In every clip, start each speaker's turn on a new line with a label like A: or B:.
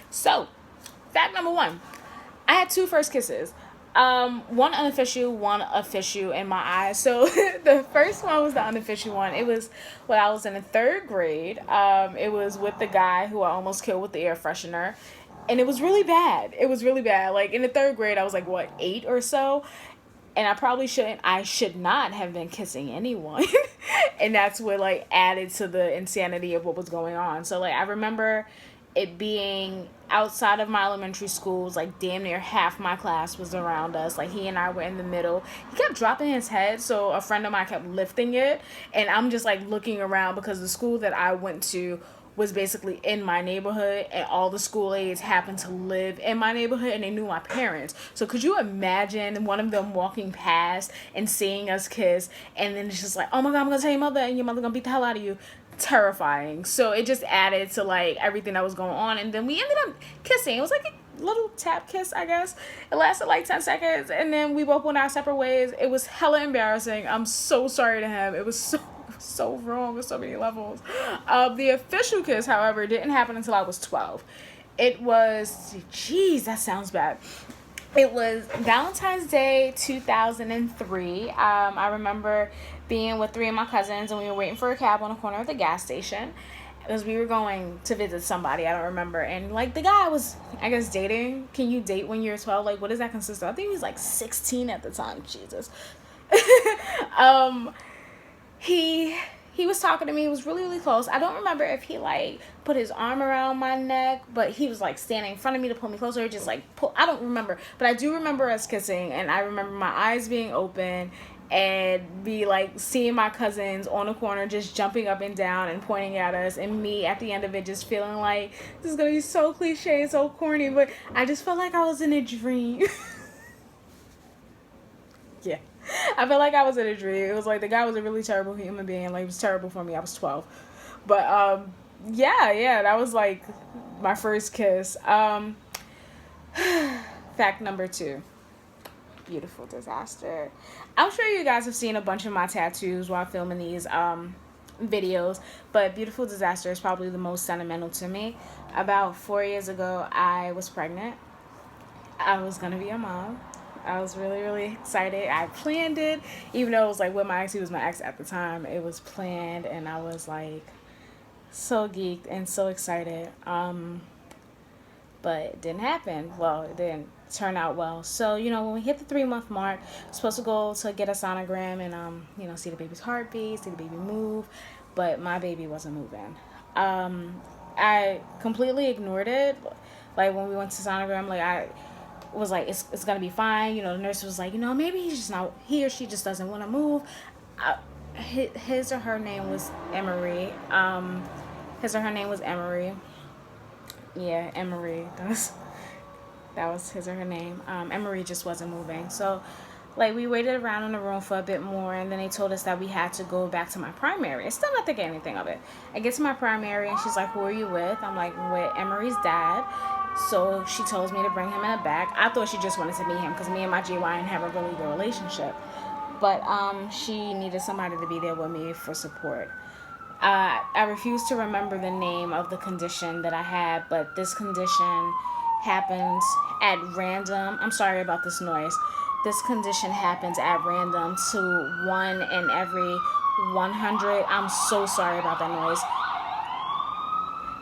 A: So, fact number one, I had two first kisses. One unofficial, one official in my eyes. So the first one was the unofficial one. It was when I was in the third grade. It was with the guy who I almost killed with the air freshener. And it was really bad. It was really bad. Like in the third grade, I was like, what, 8 or so? And I should not have been kissing anyone. And that's what like added to the insanity of what was going on. So like I remember it being outside of my elementary schools, like damn near half my class was around us. Like he and I were in the middle. He kept dropping his head, so a friend of mine kept lifting it, and I'm just like looking around because the school that I went to was basically in my neighborhood, and all the school aides happened to live in my neighborhood, and they knew my parents. So could you imagine one of them walking past and seeing us kiss, and then it's just like, oh my god, I'm gonna tell your mother, and your mother gonna beat the hell out of you. Terrifying. So it just added to like everything that was going on, and then we ended up kissing. It was like a little tap kiss, I guess. It lasted like 10 seconds, and then we both went our separate ways. It was hella embarrassing. I'm so sorry to him. It was so wrong with so many levels. The official kiss, however, didn't happen until I was 12. It was, geez, that sounds bad. It was Valentine's Day 2003. I remember being with three of my cousins, and we were waiting for a cab on the corner of the gas station because we were going to visit somebody. I don't remember. And like the guy was, I guess, dating. Can you date when you're 12? Like, what does that consist of? I think he was like 16 at the time. Jesus. um, he he was talking to me. He was really, really close. I don't remember if he like put his arm around my neck, but he was like standing in front of me to pull me closer, just like pull. I don't remember, but I do remember us kissing, and I remember my eyes being open and be like seeing my cousins on the corner just jumping up and down and pointing at us, and me at the end of it just feeling like this is gonna be so cliche and so corny, but I just felt like I was in a dream. Yeah. I felt like I was in a dream. It was like the guy was a really terrible human being. Like, it was terrible for me. I was 12. But yeah, that was like my first kiss. Fact number two. Beautiful disaster. I'm sure you guys have seen a bunch of my tattoos while filming these videos, but beautiful disaster is probably the most sentimental to me. About 4 years ago, I was pregnant. I was gonna be a mom. I was really, really excited. I planned it, even though it was like with my ex, he was my ex at the time. It was planned, and I was like so geeked and so excited. But it didn't happen. Well, it didn't turn out well. So, when we hit the 3 month mark, we're supposed to go to get a sonogram and, see the baby's heartbeat, see the baby move. But my baby wasn't moving. I completely ignored it. Like, when we went to sonogram, like, I was like, it's gonna be fine. The nurse was like, maybe he or she just doesn't want to move. His or her name was Emery. His or her name was Emery. Yeah, Emery. That was his or her name. Emery just wasn't moving. So, like, we waited around in the room for a bit more, and then they told us that we had to go back to my primary. I still not thinking anything of it. I get to my primary, and she's like, who are you with? I'm like, with Emery's dad. So she tells me to bring him in the back. I thought she just wanted to meet him because me and my GYN have a really good relationship. But she needed somebody to be there with me for support. I refuse to remember the name of the condition that I had, but this condition happens at random. I'm sorry about this noise. This condition happens at random to 1 in every 100. I'm so sorry about that noise.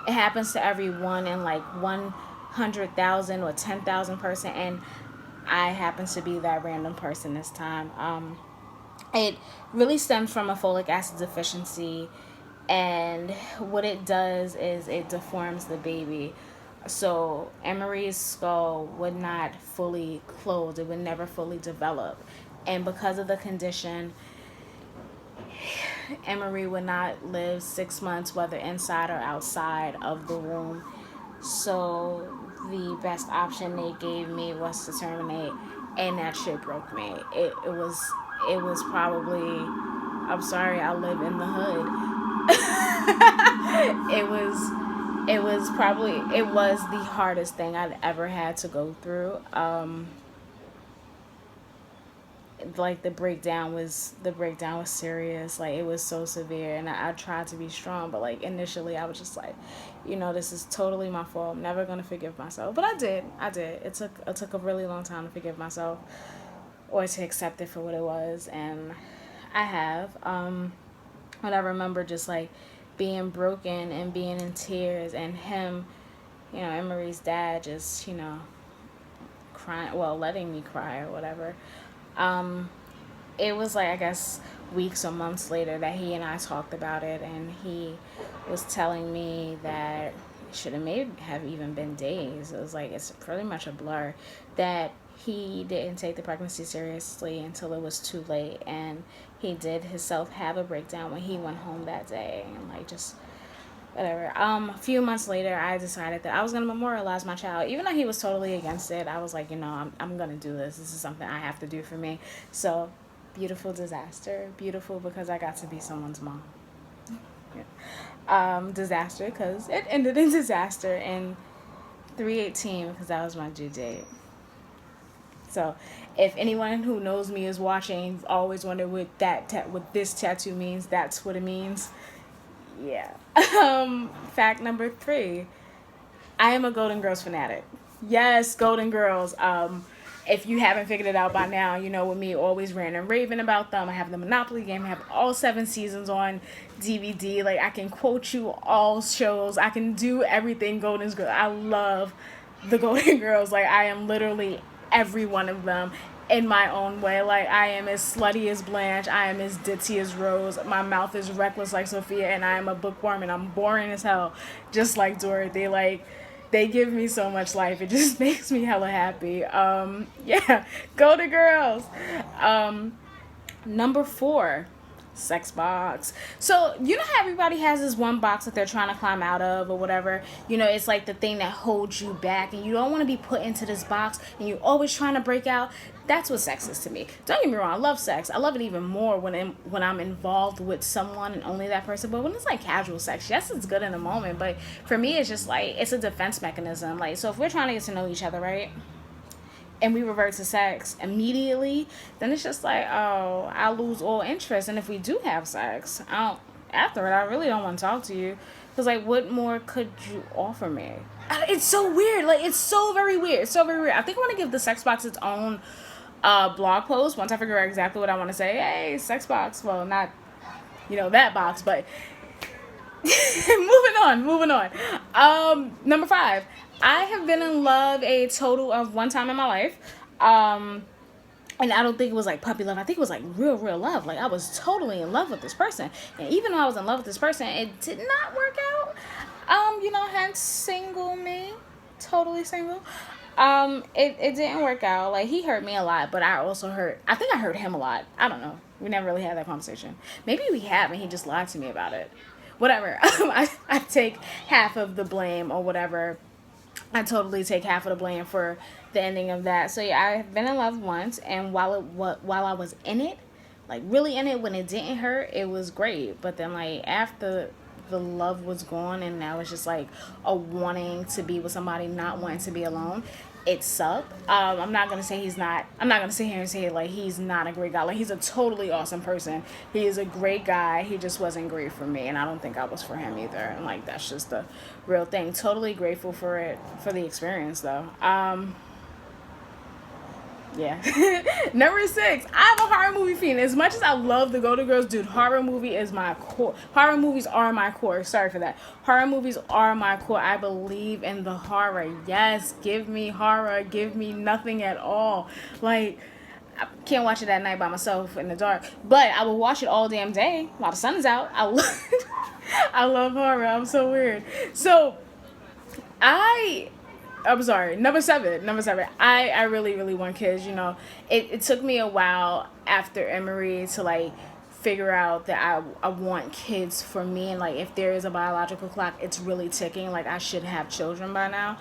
A: It happens to every 1 in like 100,000 or 10,000 person, and I happen to be that random person this time. It really stems from a folic acid deficiency, and what it does is it deforms the baby. So Emery's skull would not fully close. It would never fully develop. And because of the condition, Emery would not live 6 months, whether inside or outside of the womb. So the best option they gave me was to terminate, and that shit broke me. It was probably, I'm sorry, I live in the hood. it was the hardest thing I'd ever had to go through. like the breakdown was serious. Like it was so severe, and I tried to be strong, but like initially I was just like, this is totally my fault. I'm never gonna forgive myself, but I did. It took a really long time to forgive myself or to accept it for what it was, and I have. But I remember just like being broken and being in tears, and him, Emery's dad, just crying, well, letting me cry or whatever. Um, it was like, I guess, weeks or months later that he and I talked about it, and he was telling me that it should have maybe have even been days. It was like it's pretty much a blur that he didn't take the pregnancy seriously until it was too late, and he did himself have a breakdown when he went home that day, and like just whatever. A few months later, I decided that I was gonna memorialize my child, even though he was totally against it. I was like, I'm gonna do this. This is something I have to do for me. So, beautiful disaster. Beautiful because I got to be someone's mom. Yeah. Disaster because it ended in disaster in 3/18 because that was my due date. So, if anyone who knows me is watching, you've always wondered what this tattoo means. That's what it means. Yeah. Fact number 3. I am a Golden Girls fanatic. Yes, Golden Girls. If you haven't figured it out by now, with me always ranting and raving about them. I have the Monopoly game. I have all 7 seasons on DVD. Like, I can quote you all shows. I can do everything Golden Girls. I love the Golden Girls. Like, I am literally every one of them in my own way. Like, I am as slutty as Blanche. I am as ditzy as Rose. My mouth is reckless like Sophia, and I am a bookworm, and I'm boring as hell, just like Dorothy. Like, they give me so much life. It just makes me hella happy. Yeah, Golden Girls. Number 4, sex box. So, how everybody has this one box that they're trying to climb out of or whatever. It's like the thing that holds you back, and you don't want to be put into this box, and you're always trying to break out. That's what sex is to me. Don't get me wrong, I love sex. I love it even more when I'm involved with someone and only that person. But when it's like casual sex, yes, it's good in the moment. But for me, it's just like, it's a defense mechanism. Like, so if we're trying to get to know each other, right? And we revert to sex immediately, then it's just like, oh, I lose all interest. And if we do have sex, after it, I really don't want to talk to you. Because, like, what more could you offer me? It's so weird. Like, it's so very weird. It's so very weird. I think I want to give the sex box its own blog post once I figure out exactly what I want to say. Hey, sex box. Well, not, that box, but moving on. Number 5. I have been in love a total of 1 time in my life. And I don't think it was like puppy love. I think it was like real, real love. Like, I was totally in love with this person. And even though I was in love with this person, it did not work out. Hence single me. Totally single. It didn't work out. Like, he hurt me a lot, but I think I hurt him a lot. I don't know. We never really had that conversation. Maybe we have, and he just lied to me about it. Whatever. I take half of the blame or whatever. I totally take half of the blame for the ending of that. So yeah, I've been in love once, and while I was in it, like really in it, when it didn't hurt, it was great. But then like after the love was gone, and now it's just like a wanting to be with somebody, not wanting to be alone. It sucked. I'm not gonna say he's not. I'm not gonna sit here and say like he's not a great guy. Like, he's a totally awesome person. He is a great guy. He just wasn't great for me, and I don't think I was for him either. And like, that's just the real thing. Totally grateful for it, for the experience though. Yeah. Number 6. I'm a horror movie fiend. As much as I love the Golden Girls, dude, horror movie is my core. Horror movies are my core. Sorry for that. Horror movies are my core. I believe in the horror. Yes, give me horror. Give me nothing at all. Like, I can't watch it at night by myself in the dark, but I will watch it all damn day while the sun is out. I love horror. I'm so weird. So, I'm sorry. Number 7. I really, really want kids. It took me a while after Emery to like figure out that I want kids for me, and like if there is a biological clock, it's really ticking. Like, I should have children by now.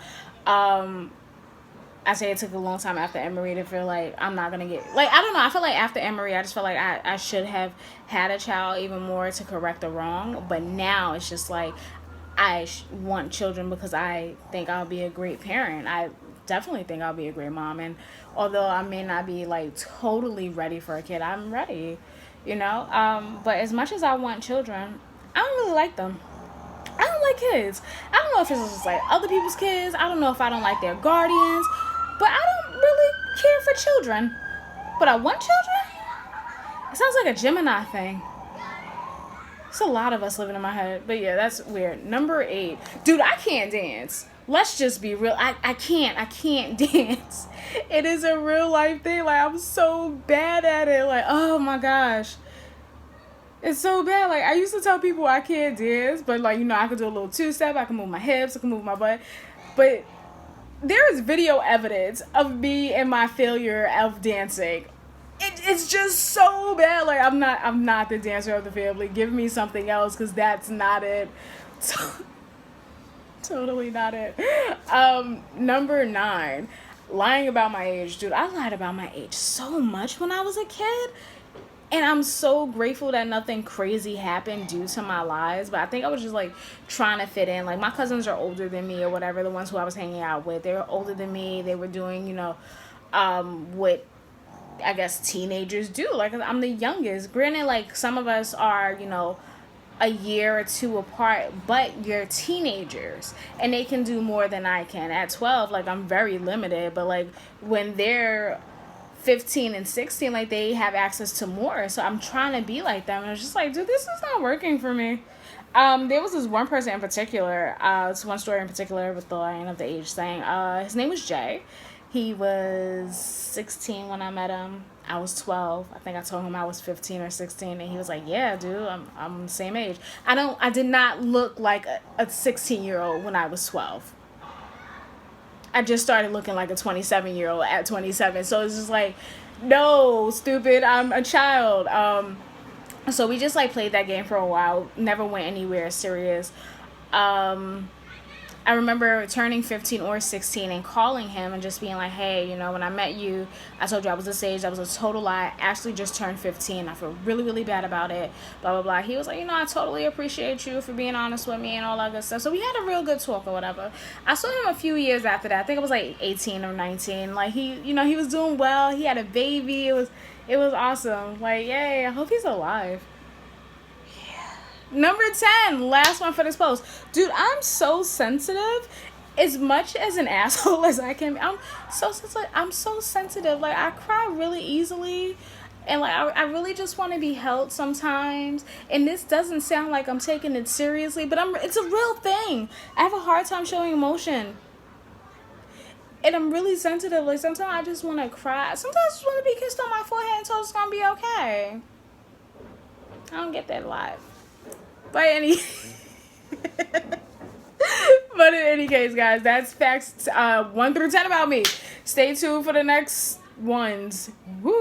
A: I say it took a long time after Emery to feel like I'm not gonna get, like, I don't know. I feel like after Emery, I just felt like I should have had a child even more to correct the wrong. But now it's just like I want children because I think I'll be a great parent. I definitely think I'll be a great mom. And although I may not be like totally ready for a kid, I'm ready, you know. But as much as I want children, I don't really like them. I don't like kids. I don't know if it's just like other people's kids. I don't know if I don't like their guardians, but I don't really care for children. But I want children? It sounds like a Gemini thing. It's a lot of us living in my head. But yeah, that's weird. Number 8. Dude, I can't dance. Let's just be real. I can't dance. It is a real life thing. Like, I'm so bad at it. Like, oh my gosh. It's so bad. Like, I used to tell people I can't dance, but like, you know, I could do a little two-step, I can move my hips, I can move my butt. But there is video evidence of me and my failure of dancing. It's just so bad. Like, I'm not the dancer of the family. Give me something else, because that's not it. Totally not it. Number 9, lying about my age. Dude, I lied about my age so much when I was a kid. And I'm so grateful that nothing crazy happened due to my lies. But I think I was just like trying to fit in. Like, my cousins are older than me or whatever. The ones who I was hanging out with, they were older than me. They were doing, you know, what I guess teenagers do. Like, I'm the youngest. Granted, like, some of us are, you know, a year or two apart, but you're teenagers and they can do more than I can. At 12, like, I'm very limited. But like, when they're 15 and 16, like, they have access to more. So I'm trying to be like them, and it's just like, dude, this is not working for me. There was this one person in particular, it's one story in particular with the lying of the age thing. His name was Jay. He was 16 when I met him. I was 12. I think I told him I was 15 or 16, and he was like, yeah, dude, I'm the same age. I did not look like a 16-year-old when I was 12. I just started looking like a 27-year-old at 27. So it's just like, no, stupid, I'm a child. So we just like played that game for a while. Never went anywhere serious. I remember turning 15 or 16 and calling him and just being like, hey, you know, when I met you, I told you I was this age. That was a total lie. I actually just turned 15. I feel really, really bad about it. Blah, blah, blah. He was like, you know, I totally appreciate you for being honest with me and all that good stuff. So we had a real good talk or whatever. I saw him a few years after that. I think it was like 18 or 19. Like, he, you know, he was doing well. He had a baby. It was awesome. Like, yay. I hope he's alive. Number 10, last one for this post. Dude, I'm so sensitive. As much as an asshole as I can be, I'm so sensitive. Like, I cry really easily. And like, I really just want to be held sometimes. And this doesn't sound like I'm taking it seriously, but it's a real thing. I have a hard time showing emotion. And I'm really sensitive. Like, sometimes I just want to cry. Sometimes I just want to be kissed on my forehead and told it's going to be okay. I don't get that a lot. But in any case, guys, that's facts 1 through 10 about me. Stay tuned for the next ones. Woo!